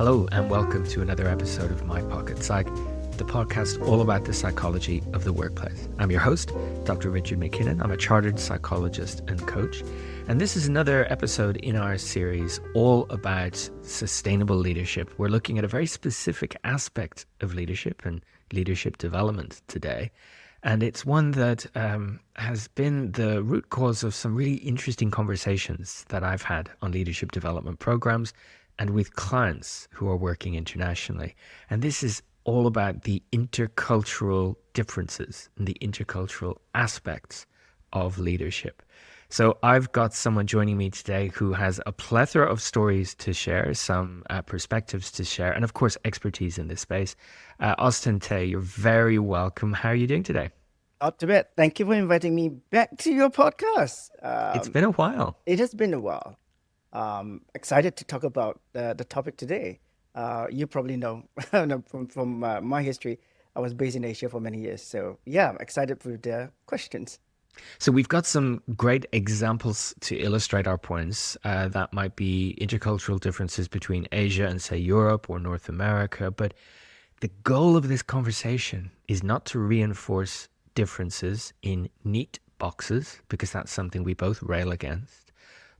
Hello and welcome to another episode of My Pocket Psych, the podcast all about the psychology of the workplace. I'm your host, Dr. Richard McKinnon. I'm a chartered psychologist and coach. And this is another episode in our series all about sustainable leadership. We're looking at a very specific aspect of leadership and leadership development today. And it's one that has been the root cause of some really interesting conversations that I've had on leadership development programs and with clients who are working internationally. And this is all about the intercultural differences and the intercultural aspects of leadership. So I've got someone joining me today who has a plethora of stories to share, some perspectives to share, and of course, expertise in this space. Austin Tay, you're very welcome. How are you doing today? Not too bad. Thank you for inviting me back to your podcast. It's been a while. It has been a while. Excited to talk about the topic today. You probably know from my history, I was based in Asia for many years. So yeah, I'm excited for the questions. So we've got some great examples to illustrate our points. That might be intercultural differences between Asia and, say, Europe or North America. But the goal of this conversation is not to reinforce differences in neat boxes, because that's something we both rail against,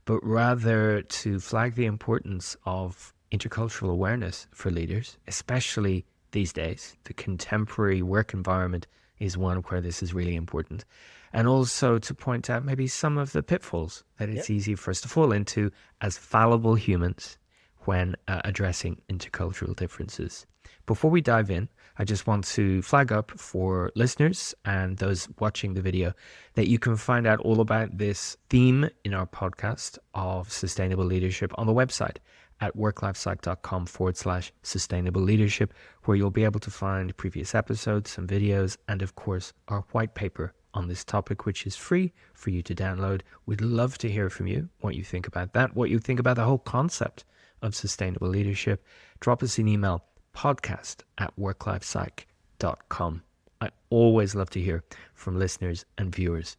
but rather to flag the importance of intercultural awareness for leaders, especially these days. The contemporary work environment is one where this is really important. And also to point out maybe some of the pitfalls that it's easy for us to fall into as fallible humans when addressing intercultural differences. Before we dive in, I just want to flag up for listeners and those watching the video that you can find out all about this theme in our podcast of sustainable leadership on the website at WorkLifePsych.com/sustainable leadership, where you'll be able to find previous episodes, some videos, and of course, our white paper on this topic, which is free for you to download. We'd love to hear from you, what you think about that, what you think about the whole concept of sustainable leadership. Drop us an email, podcast@WorkLifePsych.com. I always love to hear from listeners and viewers.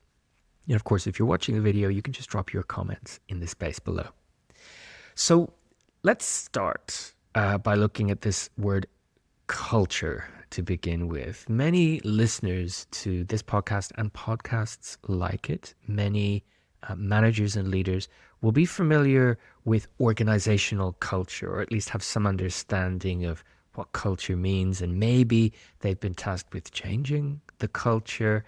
And of course, if you're watching the video, you can just drop your comments in the space below. So let's start by looking at this word culture to begin with. Many listeners to this podcast and podcasts like it, many managers and leaders will be familiar with organizational culture, or at least have some understanding of what culture means, and maybe they've been tasked with changing the culture.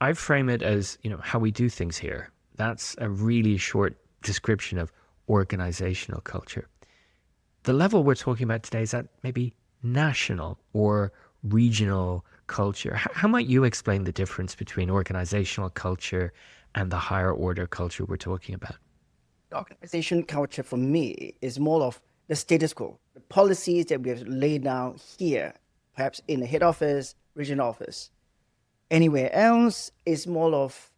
I frame it as, how we do things here. That's a really short description of organizational culture. The level we're talking about today is at maybe national or regional culture. How might you explain the difference between organizational culture and the higher order culture we're talking about? Organization culture for me is more of the status quo, the policies that we have laid down here, perhaps in the head office, regional office. Anywhere else is more of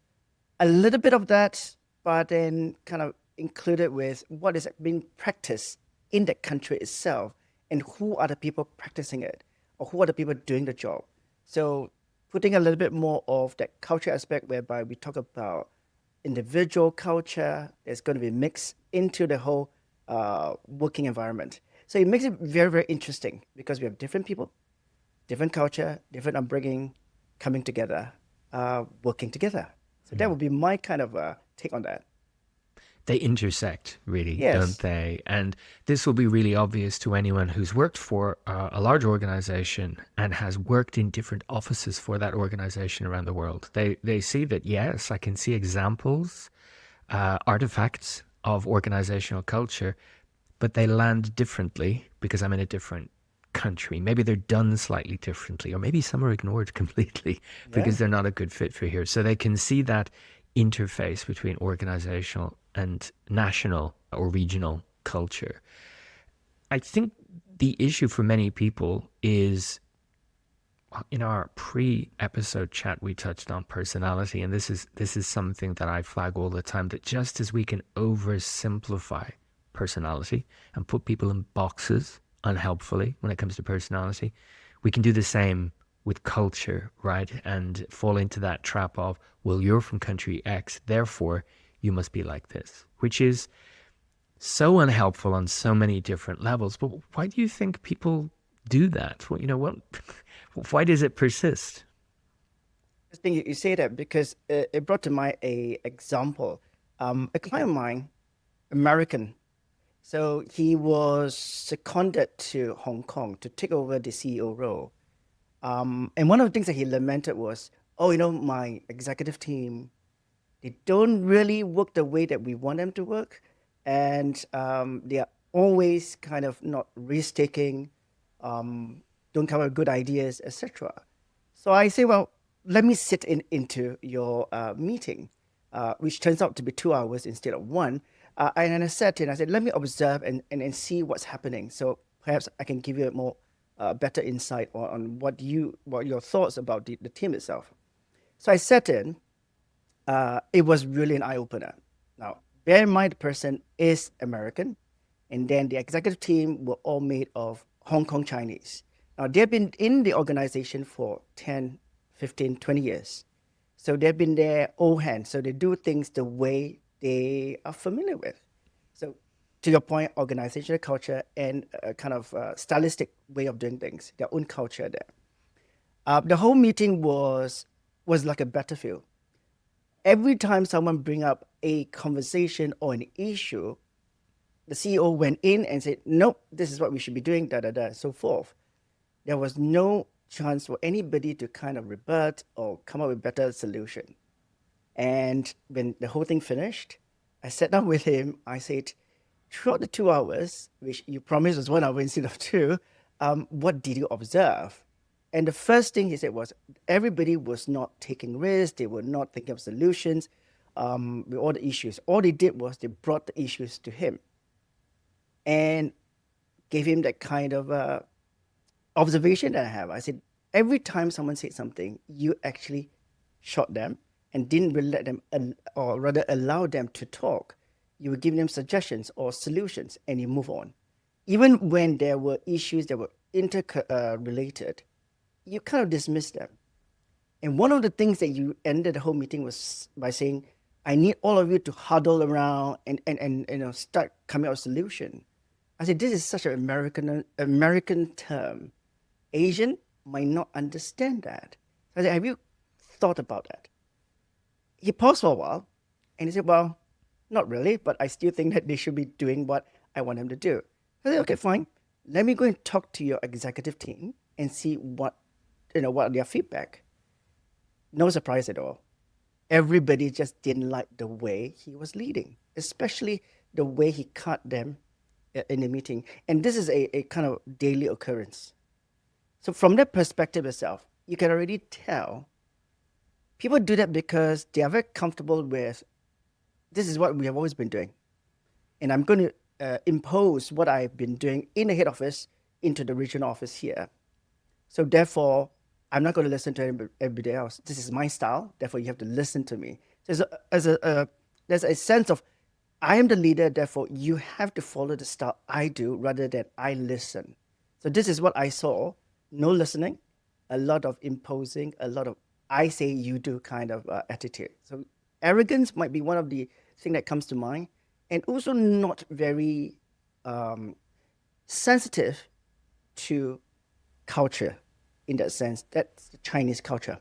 a little bit of that, but then kind of included with what is being practiced in the country itself and who are the people practicing it, or who are the people doing the job. So putting a little bit more of that culture aspect, whereby we talk about individual culture that's going to be mixed into the whole working environment. So it makes it very, very interesting, because we have different people, different culture, different upbringing coming together, working together. So that would be my kind of take on that. They intersect, really, Yes. don't they? And this will be really obvious to anyone who's worked for a large organization and has worked in different offices for that organization around the world. They see that, yes, I can see examples, artifacts of organizational culture, but they land differently because I'm in a different country. Maybe they're done slightly differently, or maybe some are ignored completely because they're not a good fit for here. So they can see that interface between organizational and national or regional culture. I think the issue for many people is, in our pre-episode chat, we touched on personality, and this is something that I flag all the time, that just as we can oversimplify personality and put people in boxes unhelpfully when it comes to personality, we can do the same with culture, right? And fall into that trap of, well, you're from country X, therefore you must be like this, which is so unhelpful on so many different levels. But why do you think people do that? Well, why does it persist? I think you say that because it brought to mind a example. A client of mine, American, so he was seconded to Hong Kong to take over the CEO role. And one of the things that he lamented was, oh, my executive team, they don't really work the way that we want them to work. And they are always kind of not risk-taking, don't come up with good ideas, etc. So I say, well, let me sit into your meeting, which turns out to be 2 hours instead of one. And then I sat in, I said, let me observe and see what's happening. So perhaps I can give you a more better insight on what your thoughts about the team itself. So I sat in. It was really an eye opener. Now, bear in mind the person is American, and then the executive team were all made of Hong Kong Chinese. Now, they've been in the organization for 10, 15, 20 years. So they've been there all hands. So they do things the way they are familiar with. So, to your point, organizational culture and a kind of stylistic way of doing things, their own culture there. The whole meeting was like a battlefield. Every time someone bring up a conversation or an issue, the CEO went in and said, nope, this is what we should be doing, da da da, so forth. There was no chance for anybody to kind of rebut or come up with better solution. And when the whole thing finished, I sat down with him. I said, throughout the 2 hours, which you promised was 1 hour instead of two, what did you observe? And the first thing he said was everybody was not taking risks. They were not thinking of solutions with all the issues. All they did was they brought the issues to him and gave him that kind of observation that I have. I said, every time someone said something, you actually shot them and didn't really let them, or rather allow them to talk. You were giving them suggestions or solutions and you move on. Even when there were issues that were interrelated, you kind of dismissed them. And one of the things that you ended the whole meeting was by saying, I need all of you to huddle around and start coming up with a solution. I said, this is such an American term. Asian might not understand that. I said, have you thought about that? He paused for a while and he said, well, not really, but I still think that they should be doing what I want them to do. I said, okay, fine. Let me go and talk to your executive team and see what their feedback. No surprise at all. Everybody just didn't like the way he was leading, especially the way he cut them in the meeting. And this is a kind of daily occurrence. So from that perspective itself, you can already tell people do that because they are very comfortable with this is what we have always been doing. And I'm going to impose what I've been doing in the head office into the regional office here. So therefore, I'm not going to listen to everybody else. This is my style. Therefore, you have to listen to me. There's a sense of I am the leader. Therefore, you have to follow the style I do rather than I listen. So this is what I saw. No listening, a lot of imposing, a lot of I say you do kind of attitude. So arrogance might be one of the things that comes to mind, and also not very sensitive to culture in that sense. That's the Chinese culture.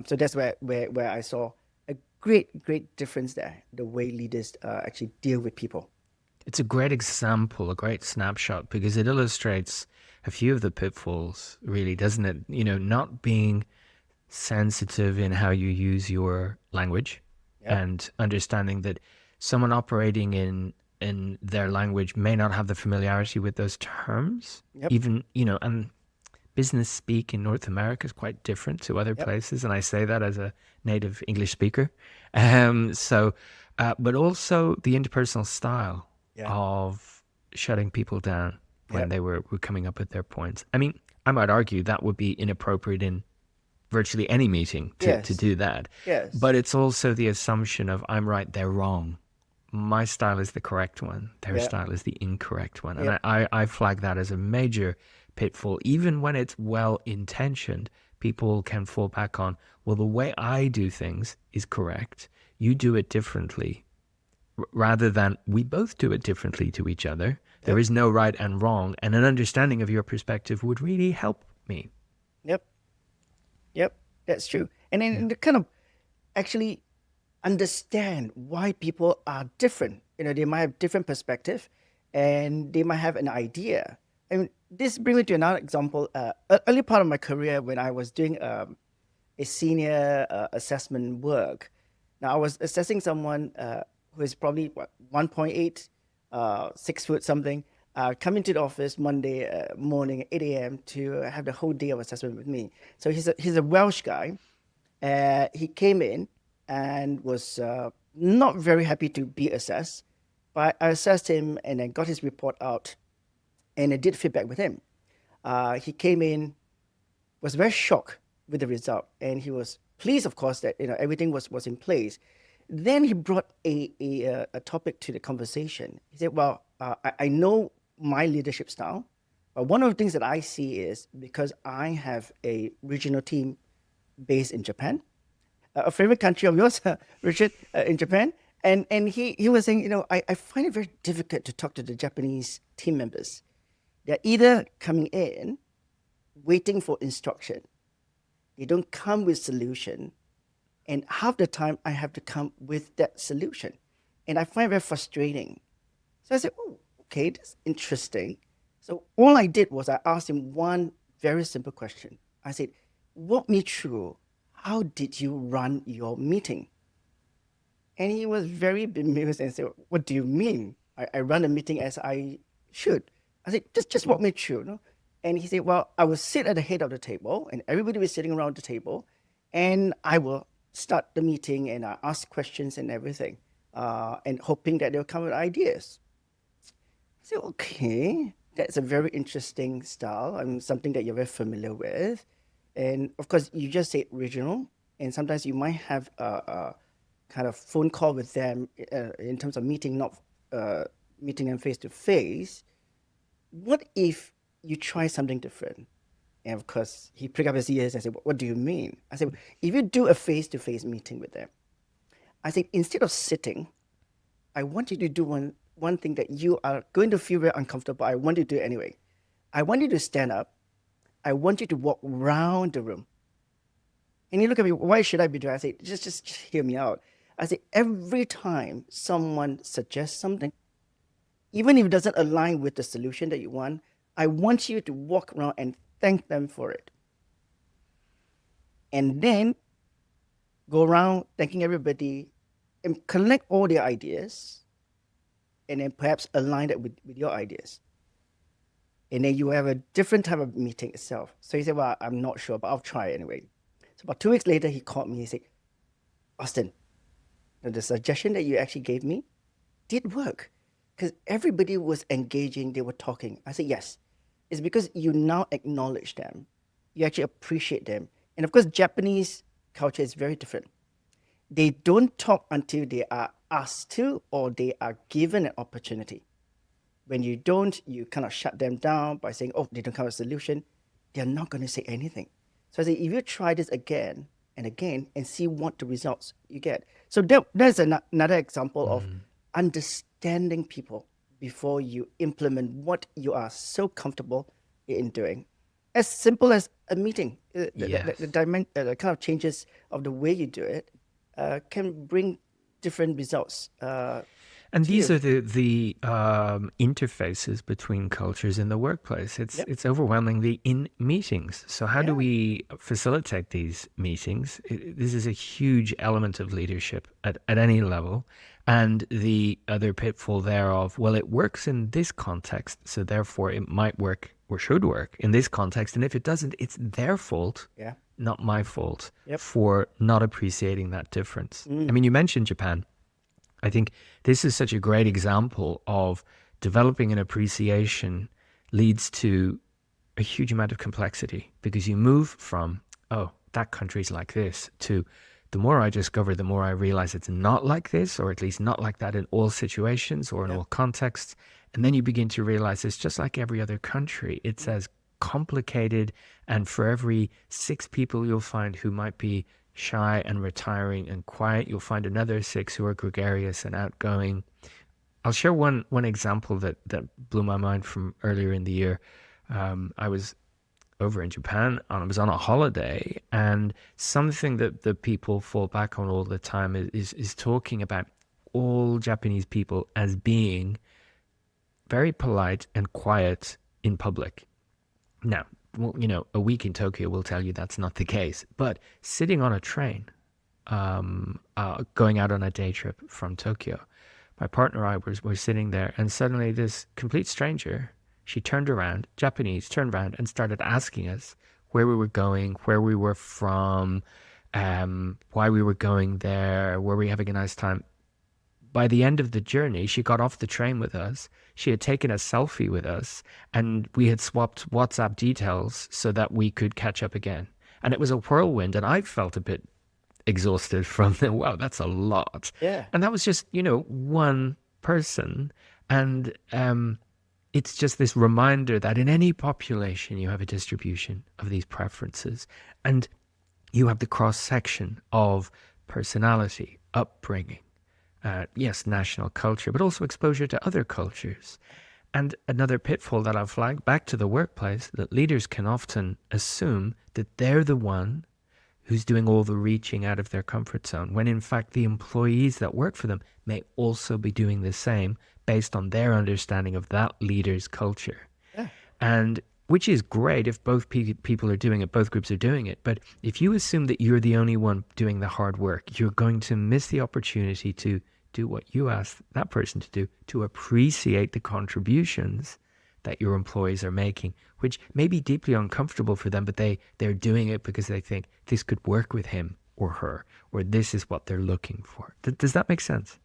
So that's where I saw a great difference there, the way leaders actually deal with people. It's a great example, a great snapshot, because it illustrates a few of the pitfalls, really, doesn't it? Not being sensitive in how you use your language, Yep. and understanding that someone operating in their language may not have the familiarity with those terms. Yep. Even, and business speak in North America is quite different to other Yep. places, and I say that as a native English speaker. But also the interpersonal style Yeah. of shutting people down when Yep. they were coming up with their points. I mean, I might argue that would be inappropriate in virtually any meeting to Yes. do that. Yes. But it's also the assumption of I'm right, they're wrong. My style is the correct one. Their Yep. style is the incorrect one. Yep. And I flag that as a major pitfall. Even when it's well-intentioned, people can fall back on, well, the way I do things is correct. You do it differently. rather than we both do it differently to each other. There Yep. is no right and wrong, and an understanding of your perspective would really help me. Yep. Yep. That's true. And Yeah. then to kind of actually understand why people are different. They might have different perspective, and they might have an idea. I mean, this brings me to another example. Early part of my career, when I was doing a senior assessment work. Now, I was assessing someone who is probably 1.8, 6 foot something, come into the office Monday morning at 8 a.m. to have the whole day of assessment with me. So he's a Welsh guy. He came in and was not very happy to be assessed, but I assessed him and then got his report out, and I did feedback with him. He came in, was very shocked with the result, and he was pleased, of course, that everything was in place. Then he brought a topic to the conversation. He said, "Well, I know my leadership style, but one of the things that I see is because I have a regional team based in Japan, a favorite country of yours, Richard, in Japan." And he was saying, I find it very difficult to talk to the Japanese team members. They're either coming in waiting for instruction. They don't come with solution. And half the time I have to come with that solution. And I find it very frustrating. So I said, oh, okay, that's interesting. So all I did was I asked him one very simple question. I said, walk me through, how did you run your meeting? And he was very bemused and said, what do you mean? I run a meeting as I should. I said, just walk me through. No? And he said, well, I will sit at the head of the table and everybody was sitting around the table and I will start the meeting and I ask questions and everything and hoping that they'll come with ideas. I said, okay, that's a very interesting style and something that you're very familiar with. And of course, you just said regional, and sometimes you might have a kind of phone call with them in terms of meeting, not meeting them face to face. What if you try something different? And of course, he pricked up his ears and said, what do you mean? I said, if you do a face to face meeting with them, I think instead of sitting, I want you to do one thing that you are going to feel very uncomfortable. I want you to do it anyway. I want you to stand up. I want you to walk around the room. And you look at me, why should I be doing? I say, just hear me out. I say, every time someone suggests something, even if it doesn't align with the solution that you want, I want you to walk around and thank them for it. And then go around thanking everybody and collect all their ideas and then perhaps align that with your ideas. And then you have a different type of meeting itself. So he said, well, I'm not sure, but I'll try anyway. So about 2 weeks later, he called me. He said, Austin, the suggestion that you actually gave me did work because everybody was engaging. They were talking. I said, yes, it's because you now acknowledge them. You actually appreciate them. And of course, Japanese culture is very different. They don't talk until they are asked to or they are given an opportunity. When you don't, you kind of shut them down by saying, oh, they don't come with a solution. They're not going to say anything. So I say, if you try this again and again and see what the results you get. So there's another example of understanding people before you implement what you are so comfortable in doing. As simple as a meeting, Yes. the kind of changes of the way you do it can bring different results. And To these you. are the interfaces between cultures in the workplace. Yep. It's overwhelmingly in meetings. So how do Yeah. we facilitate these meetings? This is a huge element of leadership at any level. And the other pitfall thereof, well, it works in this context, so therefore it might work or should work in this context. And if it doesn't, it's their fault, Yeah. not my fault, Yep. for not appreciating that difference. I Mm. mean, you mentioned Japan. I think this is such a great example of developing an appreciation leads to a huge amount of complexity because you move from, oh, that country's like this, to the more I discover, the more I realize it's not like this, or at least not like that in all situations or in Yeah. all contexts. And then you begin to realize it's just like every other country. It's as complicated, and for every 6 people you'll find who might be shy and retiring and quiet. You'll find another 6 who are gregarious and outgoing. I'll share one example that blew my mind from earlier in the year. I was over in Japan and I was on a holiday, and something that the people fall back on all the time is talking about all Japanese people as being very polite and quiet in public. Now, well, a week in Tokyo will tell you that's not the case. But sitting on a train, going out on a day trip from Tokyo, my partner and I were sitting there, and suddenly this complete stranger, she turned around, Japanese, turned around and started asking us where we were going, where we were from, why we were going there, were we having a nice time. By the end of the journey, she got off the train with us. She had taken a selfie with us, and we had swapped WhatsApp details so that we could catch up again. And it was a whirlwind, and I felt a bit exhausted from the, wow, that's a lot. Yeah. And that was just, one person. And it's just this reminder that in any population, you have a distribution of these preferences. And you have the cross section of personality, upbringing, yes, national culture, but also exposure to other cultures. And another pitfall that I've flagged back to the workplace, that leaders can often assume that they're the one who's doing all the reaching out of their comfort zone, when in fact the employees that work for them may also be doing the same based on their understanding of that leader's culture. Yeah. And which is great if both people are doing it, both groups are doing it. But if you assume that you're the only one doing the hard work, you're going to miss the opportunity to do what you asked that person to do, to appreciate the contributions that your employees are making, which may be deeply uncomfortable for them, but they're doing it because they think this could work with him or her, or this is what they're looking for. Does that make sense?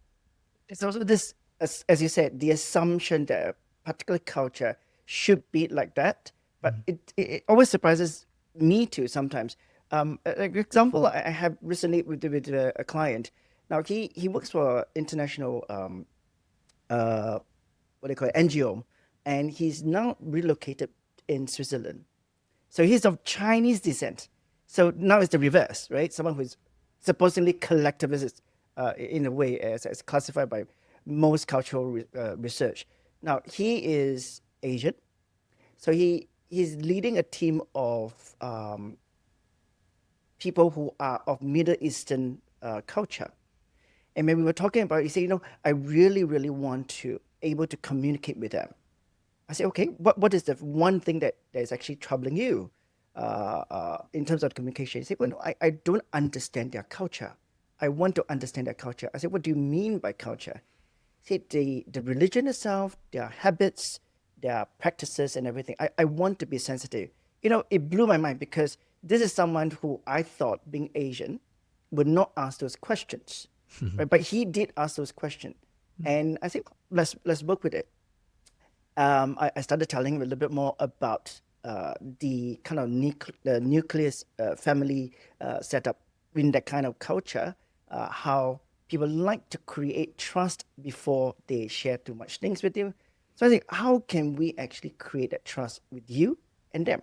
It's also this, as you said, the assumption that a particular culture should be like that, but it always surprises me too sometimes. An example I have recently with a client. Now he works for international what they call it, NGO, and he's now relocated in Switzerland. So he's of Chinese descent. So now it's the reverse, right? Someone who's supposedly collectivist in a way, as classified by most cultural research. Now he is Asian, so he's leading a team of people who are of Middle Eastern culture. And when we were talking about it, he said, I really, really want to able to communicate with them. I said, okay, what is the one thing that is actually troubling you in terms of communication? He said, well, no, I don't understand their culture. I want to understand their culture. I said, what do you mean by culture? He said, the religion itself, their habits, their practices and everything. I want to be sensitive. It blew my mind because this is someone who I thought, being Asian, would not ask those questions. Right? But he did ask those questions. And I think let's work with it. I started telling him a little bit more about the kind of nucleus family setup in that kind of culture, how people like to create trust before they share too much things with you. So I think, how can we actually create that trust with you and them?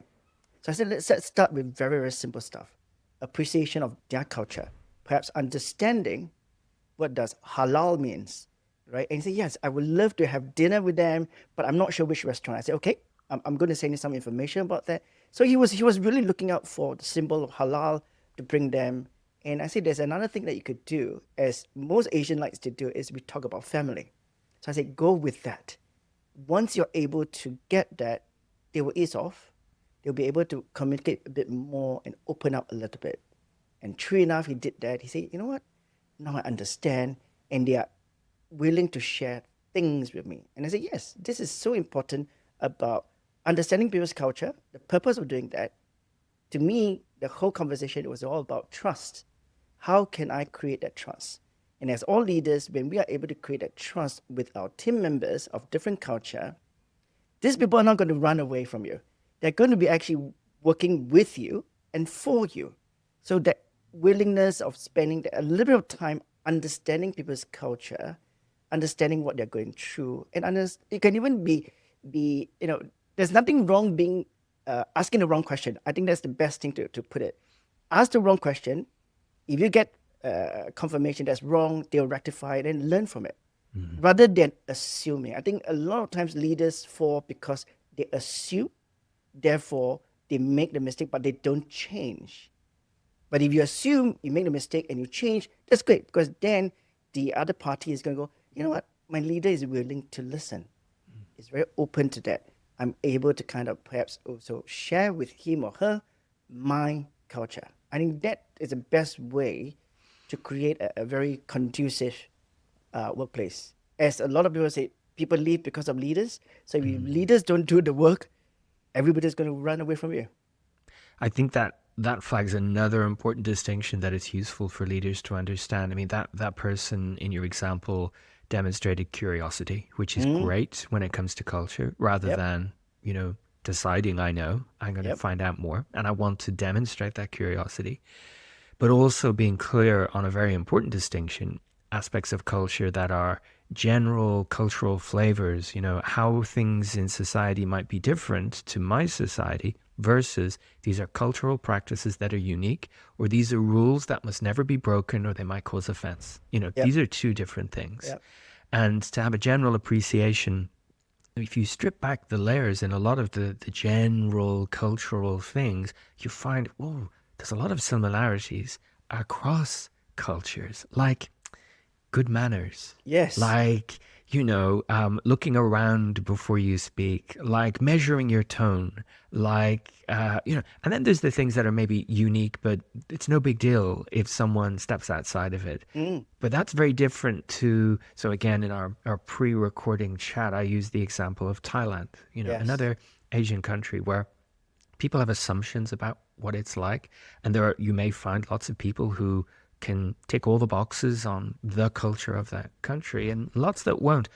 So I said, let's start with very, very simple stuff. Appreciation of their culture, perhaps understanding what does halal means, right? And he said, yes, I would love to have dinner with them, but I'm not sure which restaurant. I said, okay, I'm going to send you some information about that. So he was really looking out for the symbol of halal to bring them. And I said, there's another thing that you could do, as most Asian likes to do, is we talk about family. So I said, go with that. Once you're able to get that, they will ease off. They'll be able to communicate a bit more and open up a little bit. And true enough, he did that. He said, you know what? Now I understand, and they are willing to share things with me. And I said, yes, this is so important about understanding people's culture, the purpose of doing that. To me, the whole conversation was all about trust. How can I create that trust? And as all leaders, when we are able to create that trust with our team members of different culture, these people are not going to run away from you. They're going to be actually working with you and for you. So that willingness of spending a little bit of time understanding people's culture, understanding what they're going through, and it can even be there's nothing wrong being asking the wrong question. I think that's the best thing to put it. Ask the wrong question, If you get confirmation that's wrong, they'll rectify it and learn from it rather than assuming. I think a lot of times leaders fall because they assume, therefore they make the mistake, but they don't change. But if you assume, you make the mistake and you change, that's great, because then the other party is going to go, you know what, my leader is willing to listen. Is very open to that. I'm able to kind of perhaps also share with him or her my culture. I think that is the best way to create a very conducive workplace. As a lot of people say, people leave because of leaders. So if leaders don't do the work, everybody's going to run away from you. I think that that flags another important distinction that it's useful for leaders to understand. I mean, that person in your example demonstrated curiosity, which is great when it comes to culture, rather Yep. than, deciding I know, I'm going to Yep. find out more, and I want to demonstrate that curiosity. But also being clear on a very important distinction, aspects of culture that are general cultural flavors, how things in society might be different to my society versus these are cultural practices that are unique, or these are rules that must never be broken or they might cause offense. Yep. These are two different things. Yep. And to have a general appreciation, if you strip back the layers in a lot of the general cultural things, you find, whoa, there's a lot of similarities across cultures, like good manners, Yes. like, looking around before you speak, like measuring your tone, like, and then there's the things that are maybe unique, but it's no big deal if someone steps outside of it. Mm. But that's very different to, so again, in our pre-recording chat, I used the example of Thailand, Yes. another Asian country where people have assumptions about what it's like. And you may find lots of people who can tick all the boxes on the culture of that country and lots that won't.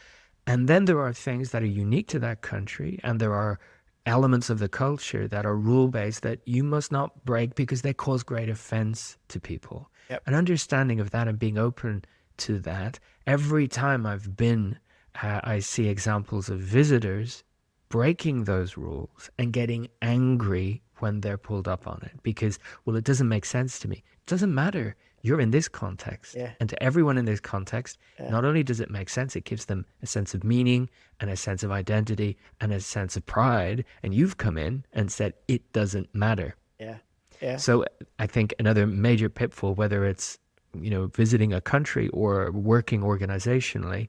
And then there are things that are unique to that country, and there are elements of the culture that are rule based that you must not break because they cause great offense to people. Yep. An understanding of that and being open to that. Every time I've been, I see examples of visitors breaking those rules and getting angry when they're pulled up on it because, well, it doesn't make sense to me. It doesn't matter. You're in this context. Yeah. And to everyone in this context, Yeah. not only does it make sense, it gives them a sense of meaning and a sense of identity and a sense of pride. And you've come in and said, it doesn't matter. Yeah. Yeah. So I think another major pitfall, whether it's, visiting a country or working organizationally,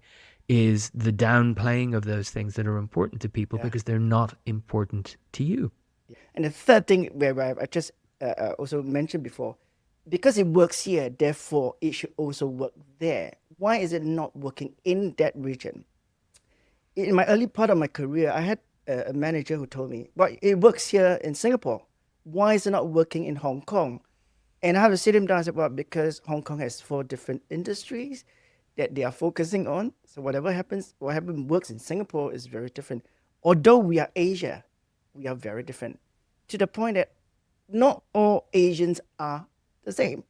is the downplaying of those things that are important to people Yeah. because they're not important to you. And the third thing where I just also mentioned before, because it works here, therefore it should also work there. Why is it not working in that region? In my early part of my career, I had a manager who told me, well, it works here in Singapore. Why is it not working in Hong Kong? And I have to sit him down and say, well, because Hong Kong has 4 different industries that they are focusing on. So what happens works in Singapore is very different. Although we are Asia, we are very different. To the point that not all Asians are the same.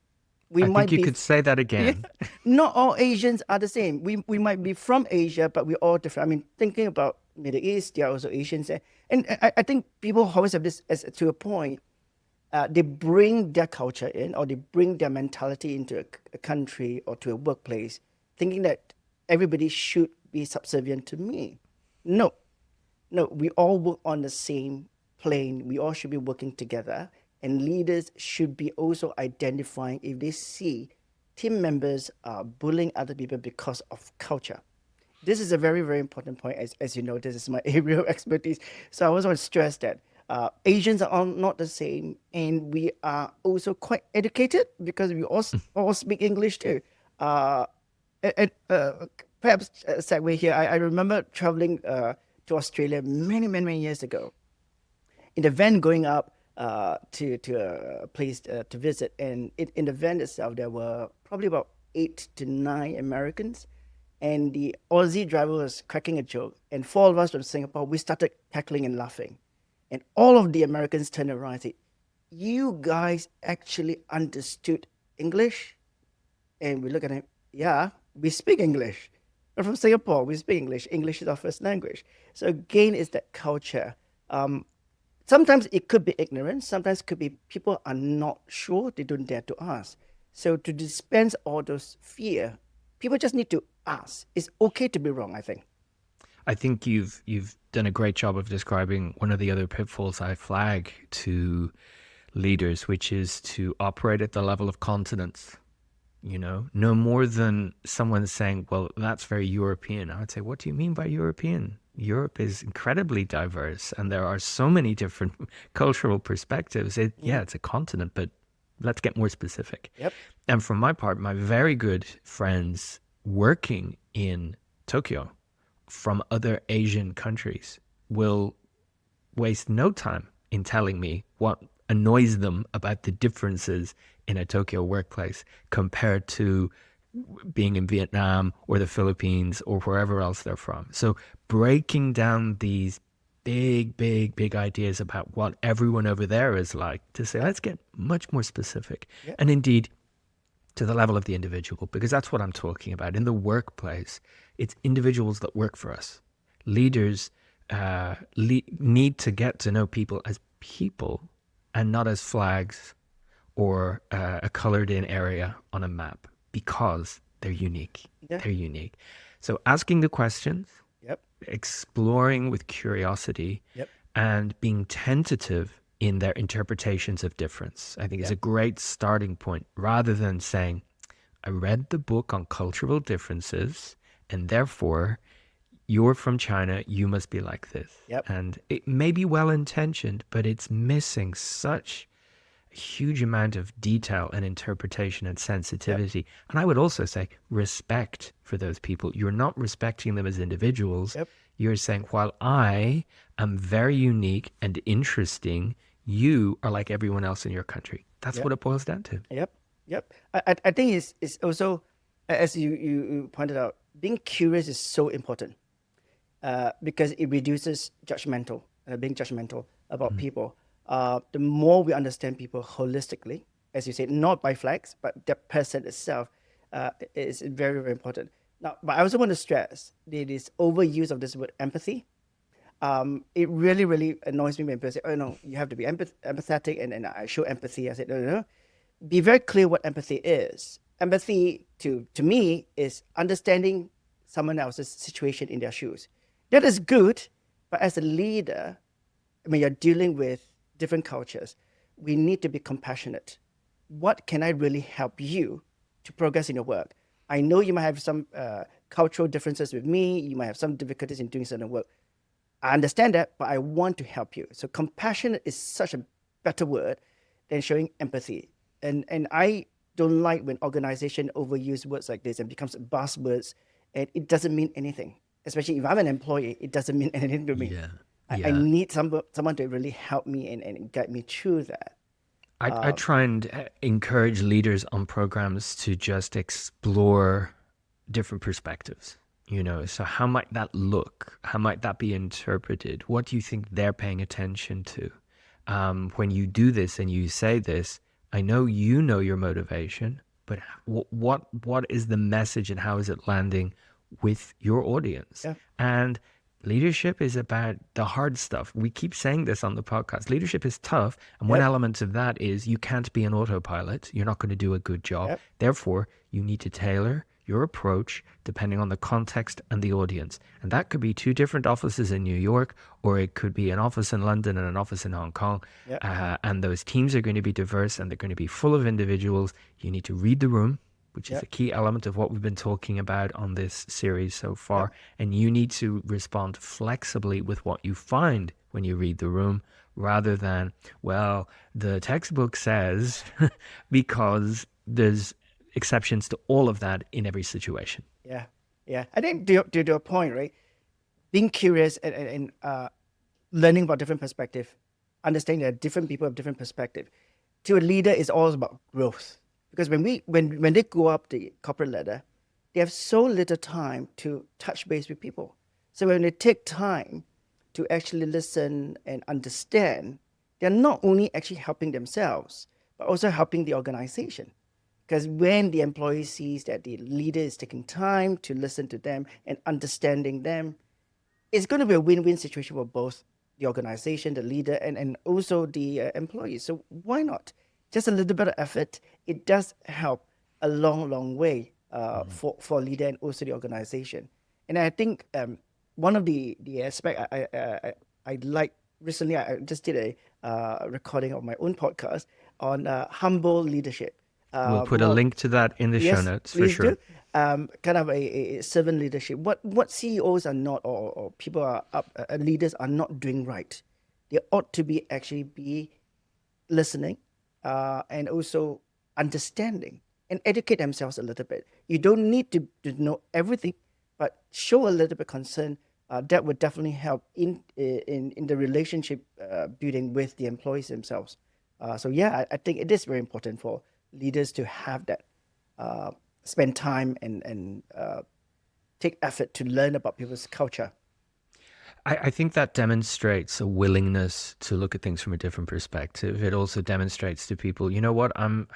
We I think might you be could say that yeah, again. not all Asians are the same. We might be from Asia, but we're all different. I mean, thinking about Middle East, there are also Asians there. And I think people always have this as to a point. They bring their culture in, or they bring their mentality into a country or to a workplace, thinking that everybody should be subservient to me. No, no, we all work on the same plane. We all should be working together. And leaders should be also identifying if they see team members are bullying other people because of culture. This is a very, very important point. As you know, this is my area of expertise. So I also want to stress that Asians are all not the same, and we are also quite educated because we all speak English too. Uh, and perhaps a segue here. I remember traveling to Australia many, many, many years ago in the van going up to a place to visit. And in the van itself, there were probably about 8 to 9 Americans. And the Aussie driver was cracking a joke. And 4 of us from Singapore, we started cackling and laughing. And all of the Americans turned around and said, you guys actually understood English? And we look at him, yeah, we speak English. We're from Singapore, we speak English. English is our first language. So again, it's that culture. Um, Sometimes it could be ignorance. Sometimes it could be people are not sure. They don't dare to ask. So to dispense all those fear, people just need to ask. It's okay to be wrong, I think. I think you've done a great job of describing one of the other pitfalls I flag to leaders, which is to operate at the level of continence. No more than someone saying, well, that's very European. I would say, what do you mean by European? Europe is incredibly diverse and there are so many different cultural perspectives. Mhm. It's a continent, but let's get more specific. Yep. And for my part, my very good friends working in Tokyo from other Asian countries will waste no time in telling me what annoys them about the differences in a Tokyo workplace compared to being in Vietnam or the Philippines or wherever else they're from. So breaking down these big ideas about what everyone over there is like to say, Yep. let's get much more specific. Yep. And indeed, to the level of the individual, because that's what I'm talking about. In the workplace, it's individuals that work for us. Leaders need to get to know people as people and not as flags or a colored in area on a map because they're unique. Yeah. They're unique. So asking the questions, Yep. exploring with curiosity, Yep. and being tentative in their interpretations of difference, I think is a Yep. great starting point rather than saying, I read the book on cultural differences and therefore you're from China, you must be like this. Yep. And it may be well intentioned, but it's missing such a huge amount of detail and interpretation and Yep. sensitivity. And I would also say respect for those people. You're not respecting them as individuals. Yep. You're saying, while I am very unique and interesting, you are like everyone else in your country. That's Yep. what it boils down to. Yep. Yep. I think it's also, as you pointed out, being curious is so important because it reduces being judgmental about Mm. people. The more we understand people holistically, as you said, not by flags, but the person itself, is very, very important. Now, but I also want to stress this overuse of this word empathy. It really, really annoys me when people say, "Oh no, you have to be empathetic," and I show empathy. I said, "No, no, no. Be very clear what empathy is. Empathy to me is understanding someone else's situation in their shoes. That is good, but as a leader, when you're dealing with different cultures, we need to be compassionate. What can I really help you to progress in your work? I know you might have some cultural differences with me. You might have some difficulties in doing certain work. I understand that, but I want to help you. So compassionate is such a better word than showing empathy. And I don't like when organization overuse words like this and becomes buzzwords and it doesn't mean anything. Especially if I'm an employee, it doesn't mean anything to me. Yeah. I Yeah. need someone to really help me and guide me through that. I try and encourage leaders on programs to just explore different perspectives. So how might that look? How might that be interpreted? What do you think they're paying attention to? When you do this and you say this, I know you know your motivation, but what is the message and how is it landing with your audience? Yeah. And leadership is about the hard stuff. We keep saying this on the podcast. Leadership is tough. And one Yep. element of that is you can't be an autopilot. You're not going to do a good job. Yep. Therefore, you need to tailor your approach depending on the context and the audience. And that could be two different offices in New York, or it could be an office in London and an office in Hong Kong. Yep. And those teams are going to be diverse and they're going to be full of individuals. You need to read the room, which is a Yep. key element of what we've been talking about on this series so far. Yep. And you need to respond flexibly with what you find when you read the room rather than, well, the textbook says, because there's exceptions to all of that in every situation. Yeah. Yeah. I think to your point, right? Being curious and learning about different perspective, understanding that different people have different perspective. To a leader is all about growth. Because when they go up the corporate ladder, they have so little time to touch base with people. So when they take time to actually listen and understand, they're not only actually helping themselves, but also helping the organization. Because when the employee sees that the leader is taking time to listen to them and understanding them, it's going to be a win-win situation for both the organization, the leader, and also the employees. So why not? just a little bit of effort, it does help a long way Mhm. for a leader and also the organization. And I think one of the aspect I like recently, I just did a recording of my own podcast on humble leadership. We'll put a More link to that in the show Yes, notes for please sure. do. Kind of a servant leadership. What CEOs are not, or people are up, leaders are not doing right. They ought to be actually be listening, and also understanding and educate themselves a little bit. You don't need to know everything, but show a little bit concern. That would definitely help in the relationship building with the employees themselves. So yeah, I think it is very important for leaders to have that, uh, spend time and take effort to learn about people's culture. I think that demonstrates a willingness to look at things from a different perspective. It also demonstrates to people, you know what, I'm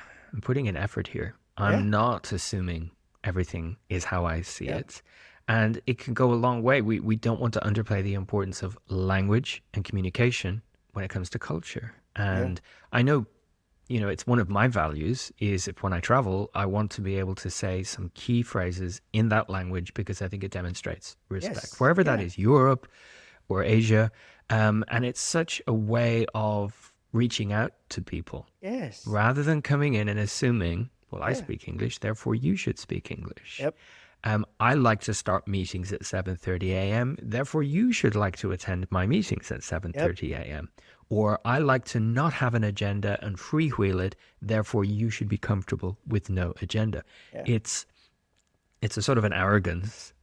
putting in effort here. Yeah, I'm not assuming everything is how I see yeah, it. And it can go a long way. We don't want to underplay the importance of language and communication when it comes to culture. yeah. And I know, it's one of my values is if when I travel, I want to be able to say some key phrases in that language because I think it demonstrates respect. Yes, Wherever that yeah, is, Europe or Asia. And it's such a way of reaching out to people yes, rather than coming in and assuming, well, I yeah, speak English, therefore you should speak English. yep, I like to start meetings at 7:30 a.m. Therefore, you should like to attend my meetings at yep, 7:30 a.m. Or I like to not have an agenda and freewheel it. Therefore, you should be comfortable with no agenda. yeah, It's it's a sort of an arrogance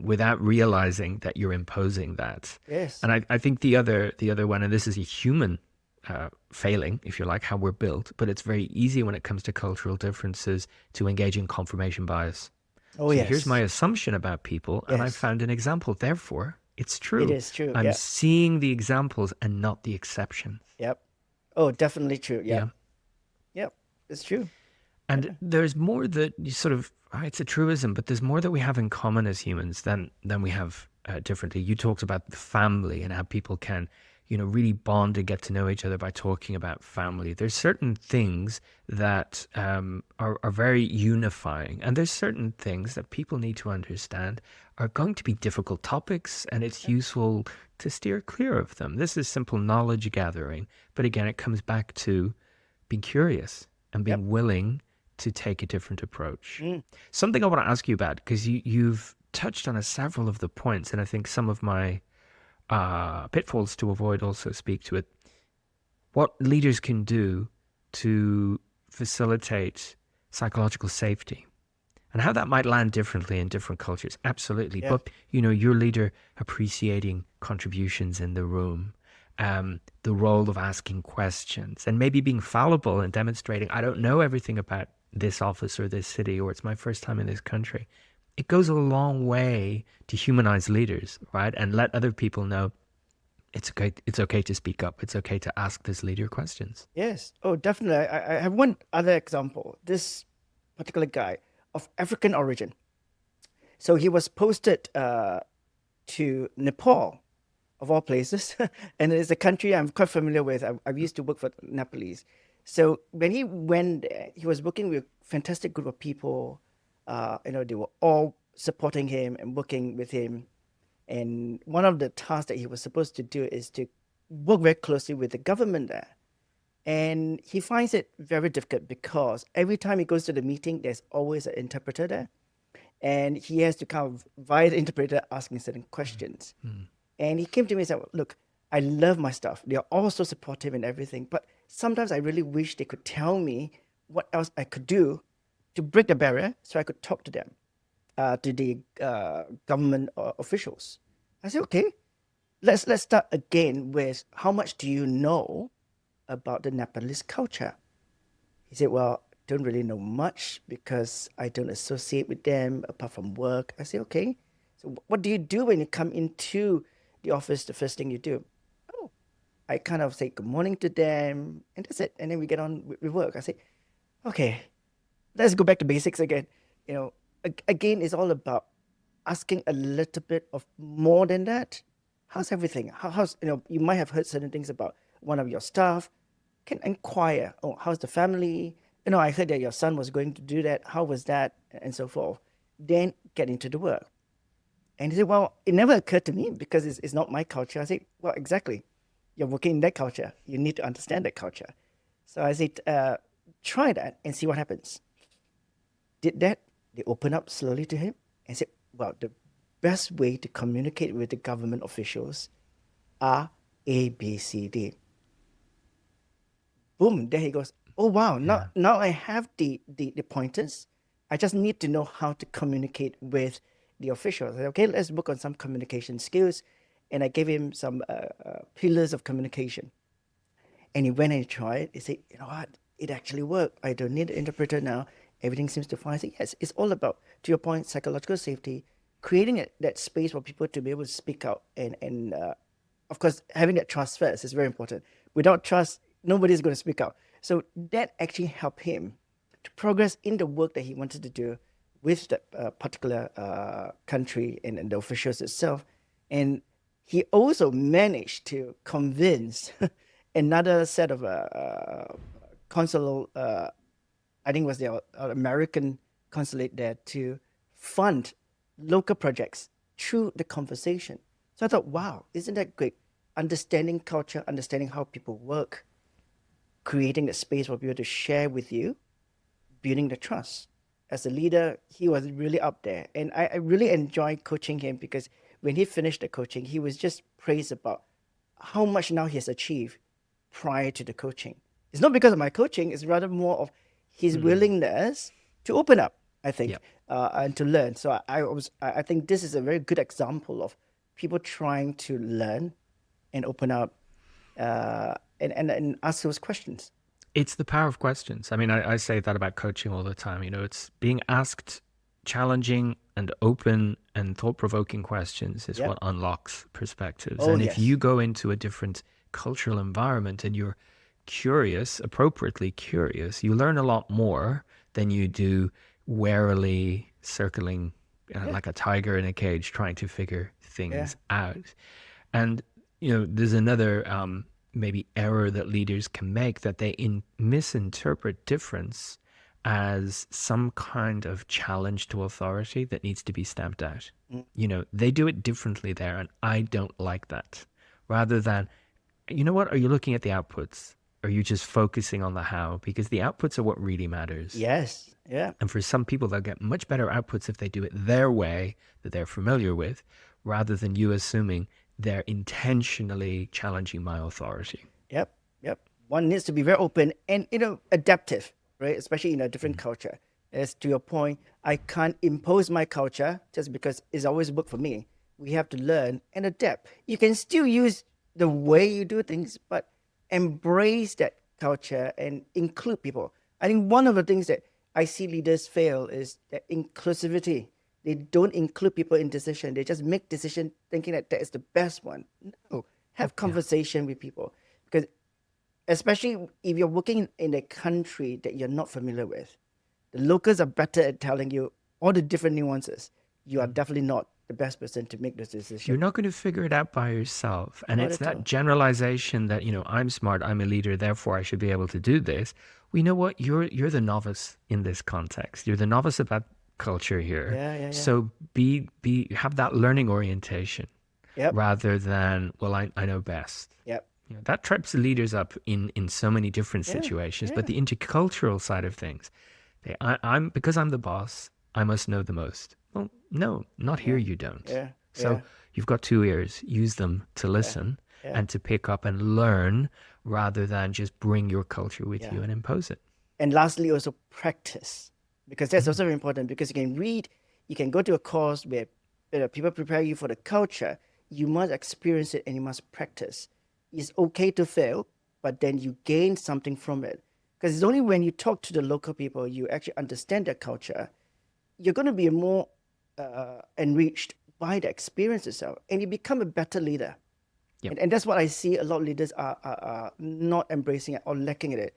without realizing that you're imposing that. yes, And I think the other one, and this is a human failing, if you like, how we're built, but it's very easy when it comes to cultural differences to engage in confirmation bias. oh So here's my yes, assumption about people, and I yes, found an example. Therefore, it's it true. is true. I'm Yeah, seeing the examples and not the exceptions. yep. Oh, definitely true. Yeah. Yep, yep, it's true. And Yeah, there's more that you sort of, it's a truism, but there's more that we have in common as humans than we have differently. You talked about the family and how people can, really bond and get to know each other by talking about family. There's certain things that are very unifying, and there's certain things that people need to understand are going to be difficult topics, and it's yep, useful to steer clear of them. This is simple knowledge gathering, but again, it comes back to being curious and yep. being willing to take a different approach. Mm, Something I want to ask you about, because you've touched on several of the points, and I think some of my pitfalls to avoid also speak to it. What leaders can do to facilitate psychological safety and how that might land differently in different cultures. Absolutely. yeah, But, your leader appreciating contributions in the room, the role of asking questions, and maybe being fallible and demonstrating, I don't know everything about this office or this city, or it's my first time in this country. It goes a long way to humanize leaders, right? And let other people know it's okay. It's okay to speak up. It's okay to ask this leader questions. yes. Oh, definitely. I have one other example. This particular guy of African origin. So he was posted to Nepal, of all places, and it's a country I'm quite familiar with. I've used to work for Nepalese. So when he went there, he was working with a fantastic group of people. They were all supporting him and working with him. And one of the tasks that he was supposed to do is to work very closely with the government there. And he finds it very difficult because every time he goes to the meeting, there's always an interpreter there. And he has to kind of, via the interpreter, asking certain questions. Mm. And he came to me and said, look, I love my staff. They are all so supportive and everything. But sometimes I really wish they could tell me what else I could do to break the barrier so I could talk to them, to the government officials. I said, okay, let's start again with how much do you know about the Nepalese culture? He said, well, don't really know much because I don't associate with them apart from work. I said, okay. So what do you do when you come into the office? The first thing you do? Oh, I kind of say good morning to them and that's it. And then we get on with work. I say, okay, let's go back to basics again. You know, again, it's all about asking a little bit of more than that. How's everything? How's, you might have heard certain things about one of your staff. can inquire, oh, how's the family? I heard that your son was going to do that. How was that? And so forth. Then get into the work. And he said, well, it never occurred to me because it's not my culture. I said, well, exactly. You're working in that culture. You need to understand that culture. So I said, try that and see what happens. Did that. They opened up slowly to him and said, well, the best way to communicate with the government officials are A, B, C, D. Boom, there he goes. Oh, wow, Yeah. now I have the pointers. I just need to know how to communicate with the officials. I said, okay, let's work on some communication skills. And I gave him some pillars of communication. And he went and tried. He said, you know what? It actually worked. I don't need an interpreter now. Everything seems to fine. I said, yes, it's all about, to your point, psychological safety, creating that space for people to be able to speak out. And of course, having that trust first is very important. Without trust, nobody's going to speak out. So that actually helped him to progress in the work that he wanted to do with that particular country and the officials itself. And he also managed to convince another set of consular, I think it was the American consulate there, to fund local projects through the conversation. So I thought, wow, isn't that great? Understanding culture, understanding how people work, creating a space for people to share with you, building the trust. As a leader, he was really up there. And I really enjoyed coaching him because when he finished the coaching, he was just praised about how much now he has achieved prior to the coaching. It's not because of my coaching, it's rather more of his willingness to open up, I think, Yep. and to learn. So I think this is a very good example of people trying to learn and open up and ask those questions. It's the power of questions. I mean, I say that about coaching all the time. It's being asked challenging and open and thought provoking questions is Yep. what unlocks perspectives. Oh, And if you yes. go into a different cultural environment and you're curious, appropriately curious, you learn a lot more than you do warily circling Yeah. like a tiger in a cage trying to figure Yeah. things out. And there's another maybe error that leaders can make, that they misinterpret difference as some kind of challenge to authority that needs to be stamped out. Mm. They do it differently there, and I don't like that. Rather than, what, are you looking at the outputs? Are you just focusing on the how? Because the outputs are what really matters. Yes. Yeah. And for some people, they'll get much better outputs if they do it their way that they're familiar with, rather than you assuming they're intentionally challenging my authority. Yep. Yep. One needs to be very open and adaptive, right? Especially in a different Mm. culture. As to your point, I can't impose my culture just because it's always worked for me. We have to learn and adapt. You can still use the way you do things, but embrace that culture and include people. I think one of the things that I see leaders fail is that inclusivity. They don't include people in decision. They just make decision thinking that that is the best one. No, have Yeah. conversation with people because especially if you're working in a country that you're not familiar with, the locals are better at telling you all the different nuances. You are Mm. definitely not the best person to make this You're decision. not going to figure it out by yourself. And Not it's at that all. generalization that, I'm smart, I'm a leader, therefore I should be able to do this. Well, you know what? You're the novice in this context. You're the novice about culture here. Yeah, yeah, yeah. So have that learning orientation Yep, rather than, well, I know best. yep. That trips leaders up in so many different Yeah, situations. But yeah, the intercultural side of things, I'm because I'm the boss, I must know the most. Well, no, not here. yeah, You don't. yeah, So yeah, you've got two ears. Use them to yeah, listen yeah, and to pick up and learn, rather than just bring your culture with yeah. you and impose it. And lastly, also practice, because that's Mm. also very important. Because you can read, you can go to a course where people prepare you for the culture. You must experience it and you must practice. It's okay to fail, but then you gain something from it. Because it's only when you talk to the local people, you actually understand their culture, you're going to be more enriched by the experience itself, and you become a better leader. Yep. And that's what I see a lot of leaders are not embracing it or lacking in it.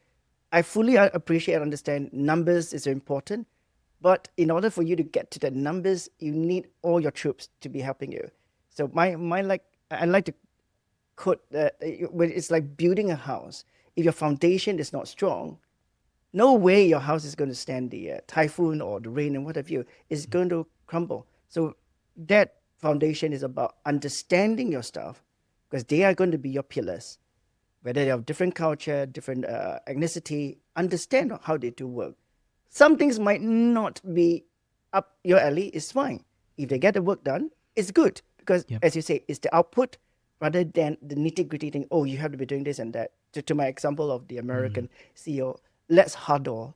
I fully appreciate and understand numbers is important, but in order for you to get to the numbers, you need all your troops to be helping you. So my like I like to quote that it's like building a house. if your foundation is not strong, no way your house is going to stand the typhoon or the rain and what have you. It's going to crumble. So that foundation is about understanding your stuff, because they are going to be your pillars. Whether they have different culture, different ethnicity, understand how they do work. Some things might not be up your alley, it's fine. If they get the work done, it's good. Because, Yep. as you say, it's the output rather than the nitty gritty thing. Oh, you have to be doing this and that. To my example of the American CEO, let's huddle.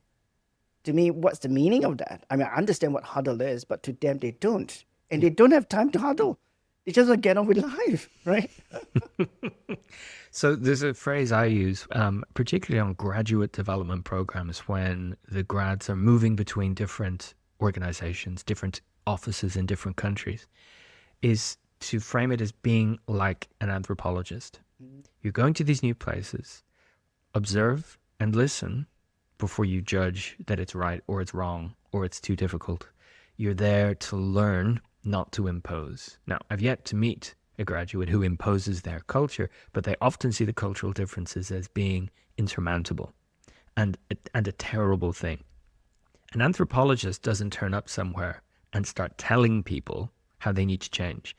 To me, what's the meaning of that? I mean, I understand what huddle is, but to them, they don't. And they don't have time to huddle. They just want to get on with life, right? So there's a phrase I use, particularly on graduate development programs, when the grads are moving between different organizations, different offices in different countries, is to frame it as being like an anthropologist. You're going to these new places, observe and listen before you judge that it's right or it's wrong or it's too difficult. You're there to learn, not to impose. Now, I've yet to meet a graduate who imposes their culture, but they often see the cultural differences as being insurmountable and a terrible thing. An anthropologist doesn't turn up somewhere and start telling people how they need to change.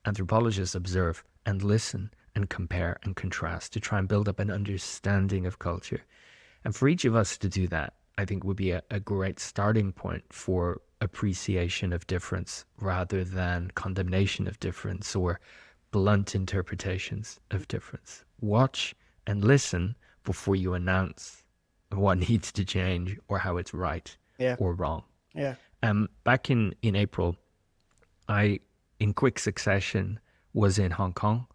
Anthropologists observe and listen and compare and contrast to try and build up an understanding of culture. And for each of us to do that, I think would be a great starting point for appreciation of difference rather than condemnation of difference or blunt interpretations of difference. Watch and listen before you announce what needs to change or how it's right Yeah, or wrong. yeah. Back in April, I, in quick succession, was in Hong Kong,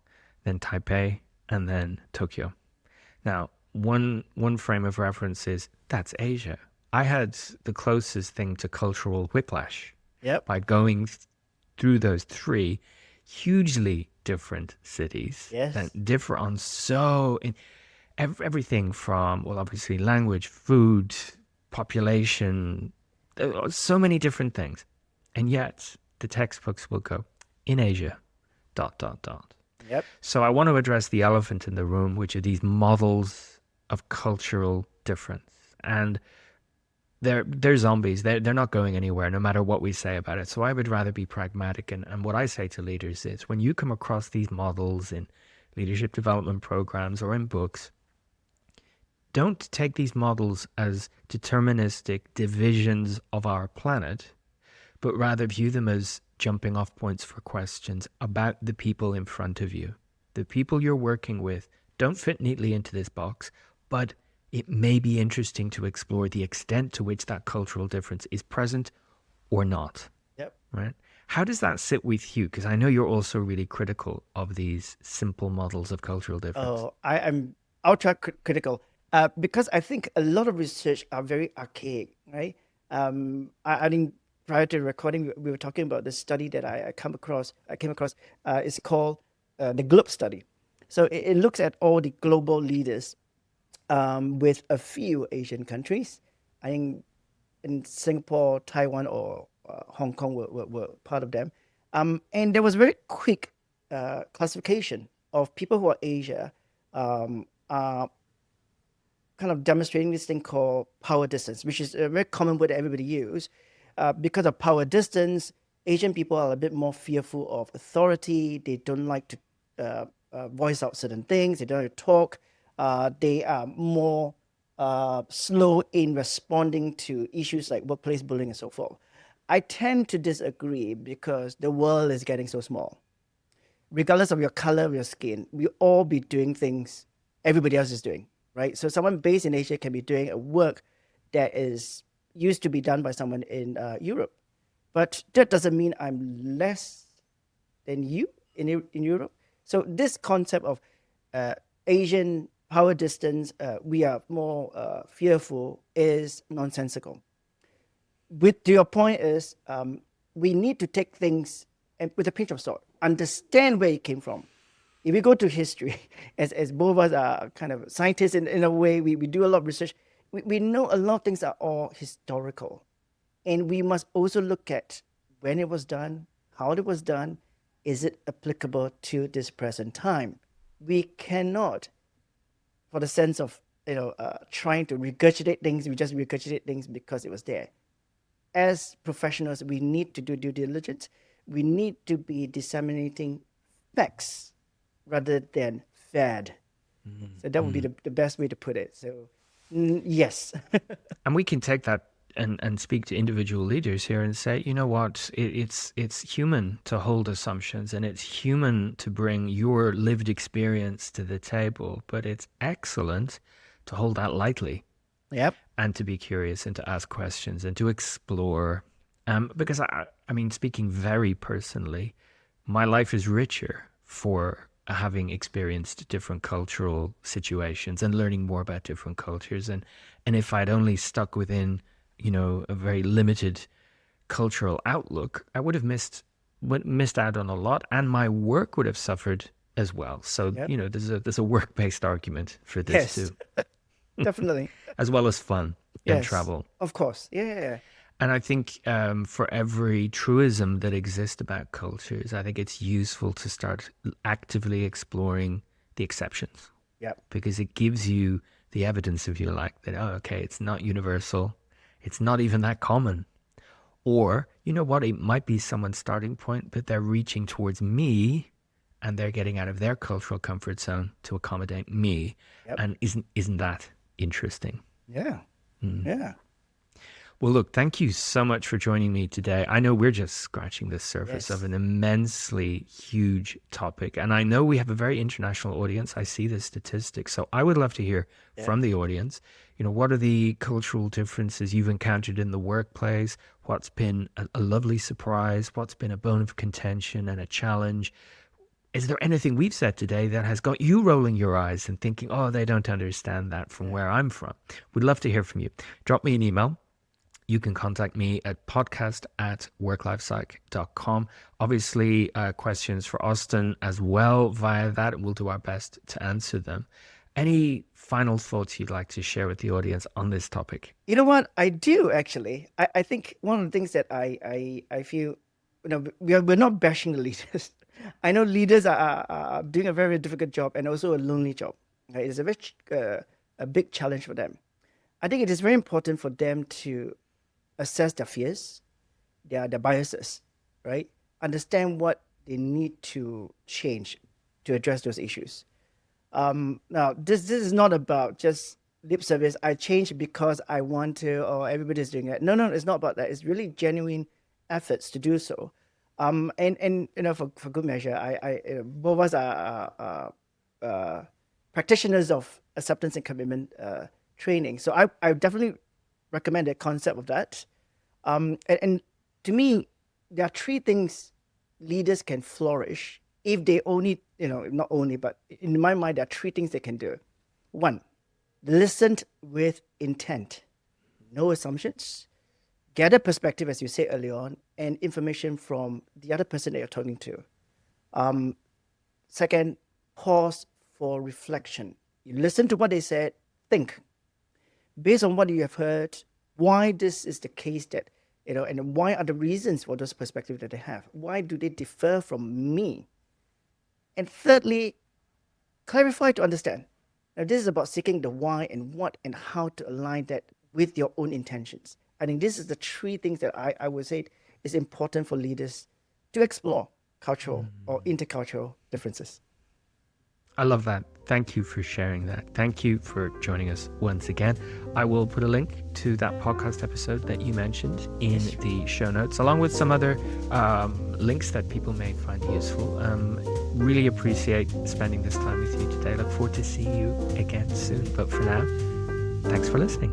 then Taipei, and then Tokyo. Now, one frame of reference is that's Asia. I had the closest thing to cultural whiplash Yep. by going through those three hugely different cities Yes. that differ on everything from, well, obviously language, food, population, so many different things. And yet the textbooks will go in Asia, dot, dot, dot. Yep. So I want to address the elephant in the room, which are these models of cultural difference. And they're zombies. They're not going anywhere, no matter what we say about it. So I would rather be pragmatic. And what I say to leaders is when you come across these models in leadership development programs or in books, don't take these models as deterministic divisions of our planet, but rather view them as jumping off points for questions about the people in front of you. The people you're working with don't fit neatly into this box, but it may be interesting to explore the extent to which that cultural difference is present or not, Yep. right? How does that sit with you? Because I know you're also really critical of these simple models of cultural difference. Oh, I am ultra critical because I think a lot of research are very archaic, right? I think prior to recording, we were talking about this study that I came across. It's called the Globe Study. So it looks at all the global leaders with a few Asian countries. I think in Singapore, Taiwan, or Hong Kong were part of them. And there was very quick classification of people who are Asia are kind of demonstrating this thing called power distance, which is a very common word that everybody use. Because of power distance, Asian people are a bit more fearful of authority. They don't like to voice out certain things. They don't like to talk. They are more slow in responding to issues like workplace bullying and so forth. I tend to disagree because the world is getting so small. Regardless of your color of your skin, we all be doing things everybody else is doing, right? So someone based in Asia can be doing a work that is used to be done by someone in Europe. But that doesn't mean I'm less than you in Europe. So this concept of Asian power distance, we are more fearful, is nonsensical. To your point is we need to take things with a pinch of salt, understand where it came from. If we go to history, as both of us are kind of scientists in a way, we do a lot of research, we know a lot of things are all historical. And we must also look at when it was done, how it was done, is it applicable to this present time? We cannot, for the sense of trying to regurgitate things. We just regurgitate things because it was there. As professionals, we need to do due diligence. We need to be disseminating facts rather than fad. So that would be the best way to put it. So, yes. And we can take that and speak to individual leaders here and say, you know what, it's human to hold assumptions, and it's human to bring your lived experience to the table, but it's excellent to hold that lightly Yep. and to be curious and to ask questions and to explore. Because I mean, speaking very personally, my life is richer for having experienced different cultural situations and learning more about different cultures. And if I'd only stuck within, a very limited cultural outlook, I would have missed out on a lot, and my work would have suffered as well. So, Yep. there's a work-based argument for this Yes. too, Definitely. as well as fun and Yes. travel. Of course. Yeah. And I think for every truism that exists about cultures, I think it's useful to start actively exploring the exceptions, Yep. because it gives you the evidence, if you like, that, oh, okay, it's not universal. It's not even that common. Or, you know what, it might be someone's starting point, but they're reaching towards me and they're getting out of their cultural comfort zone to accommodate me. Yep. And isn't that interesting? Yeah. Yeah. Well, look, thank you so much for joining me today. I know we're just scratching the surface Yes. of an immensely huge topic, and I know we have a very international audience. I see the statistics. So I would love to hear from the audience, what are the cultural differences you've encountered in the workplace? What's been a lovely surprise? What's been a bone of contention and a challenge? Is there anything we've said today that has got you rolling your eyes and thinking, oh, they don't understand that from where I'm from? We'd love to hear from you. Drop me an email. You can contact me at podcast@worklifepsych.com. Obviously, questions for Austin as well via that. We'll do our best to answer them. Any final thoughts you'd like to share with the audience on this topic? You know what? I do actually. I think one of the things that I feel, we're not bashing the leaders. I know leaders are doing a very difficult job and also a lonely job. Right? It's a very a big challenge for them. I think it is very important for them to assess their fears, their biases, right? Understand what they need to change to address those issues. Now, this is not about just lip service. I changed because I want to, or everybody's doing it. No, it's not about that. It's really genuine efforts to do so. And for good measure, both of us are practitioners of acceptance and commitment training. So I definitely recommend the concept of that. And to me, there are three things leaders can flourish if they only, not only, but in my mind, there are three things they can do. One, listen with intent, no assumptions, gather perspective, as you said earlier on, and information from the other person that you're talking to. Second, pause for reflection. You listen to what they said, think. Based on what you have heard, why this is the case that, and why are the reasons for those perspectives that they have? Why do they differ from me? And thirdly, clarify to understand. Now, this is about seeking the why and what and how to align that with your own intentions. I think this is the three things that I would say is important for leaders to explore cultural or intercultural differences. I love that. Thank you for sharing that. Thank you for joining us once again. I will put a link to that podcast episode that you mentioned in the show notes, along with some other links that people may find useful. Really appreciate spending this time with you today. Look forward to seeing you again soon. But for now, thanks for listening.